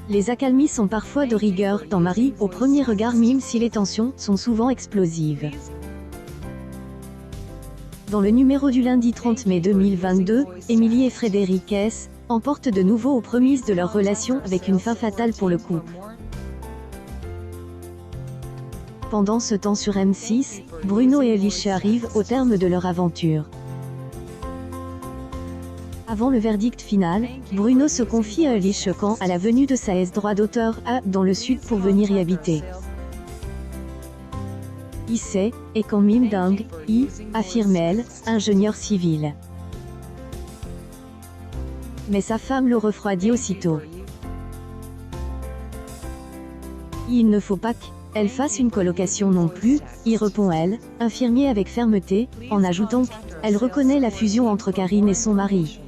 Les accalmies sont parfois de rigueur dans Marie au premier regard, même si les tensions sont souvent explosives. Dans le numéro du lundi 30 mai 2022, Émilie et Frédéric S. emportent de nouveau aux prémices de leur relation avec une fin fatale pour le couple. Pendant ce temps sur M6, Bruno et Alicia arrivent au terme de leur aventure. Avant le verdict final, Bruno se confie à Alicia quant à la venue de sa droit d'auteur à dans le sud pour venir y habiter. Il sait, et quand mime dingue, affirme-elle, ingénieur civil. Mais sa femme le refroidit aussitôt. Il ne faut pas qu'elle fasse une colocation non plus, y répond-elle, infirmier avec fermeté, en ajoutant qu'elle reconnaît la fusion entre Karine et son mari.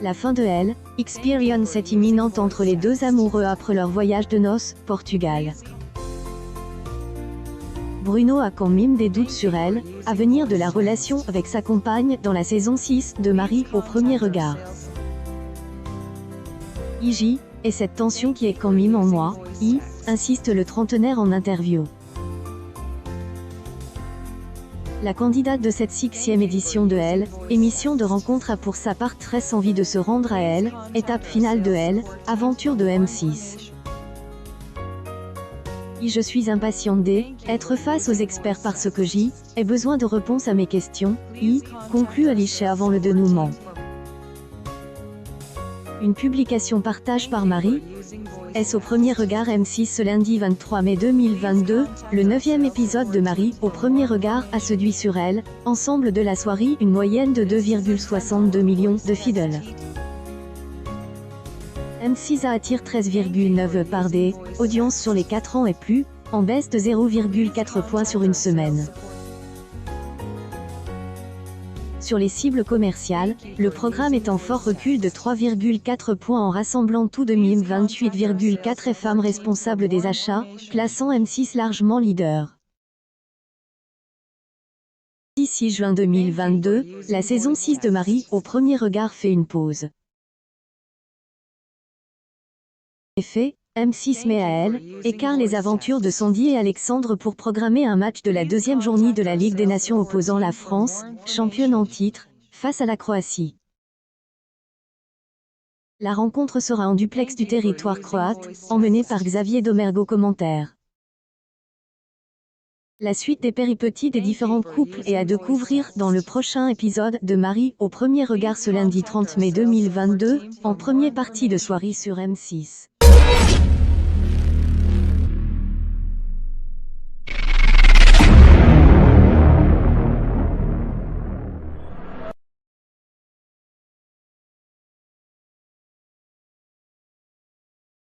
La fin de Elle Experience est imminente entre les deux amoureux après leur voyage de noces, Portugal. Bruno a quand même des doutes sur l'avenir de la relation avec sa compagne dans la saison 6 de Marie au premier regard. Et cette tension qui est quand même en moi, insiste le trentenaire en interview. La candidate de cette 6e édition de Elle, émission de rencontre a pour sa part très envie de se rendre à Elle, étape finale de Elle, aventure de M6. Je suis impatiente d'être face aux experts parce que j'ai besoin de réponses à mes questions, conclut Alicia avant le dénouement. Une publication partage par Marie S au premier regard M6 ce lundi 23 mai 2022, le 9e épisode de Marie au premier regard a séduit sur Elle, ensemble de la soirée une moyenne de 2,62 millions de fidèles. M6 attire 13,9 par des audiences sur les 4 ans et plus, en baisse de 0,4 points sur une semaine. Sur les cibles commerciales, le programme est en fort recul de 3,4 points en rassemblant tout de même 28,4 femmes responsables des achats, plaçant M6 largement leader. D'ici juin 2022, la saison 6 de Marie au premier regard fait une pause. En effet, M6 met à Elle écart les aventures de Sandy et Alexandre pour programmer un match de la deuxième journée de la Ligue des Nations opposant la France, championne en titre, face à la Croatie. La rencontre sera en duplex du territoire croate, emmenée par Xavier Domergue. Commentaire. La suite des péripéties des différents couples est à découvrir dans le prochain épisode de Marie au premier regard ce lundi 30 mai 2022, en première partie de soirée sur M6.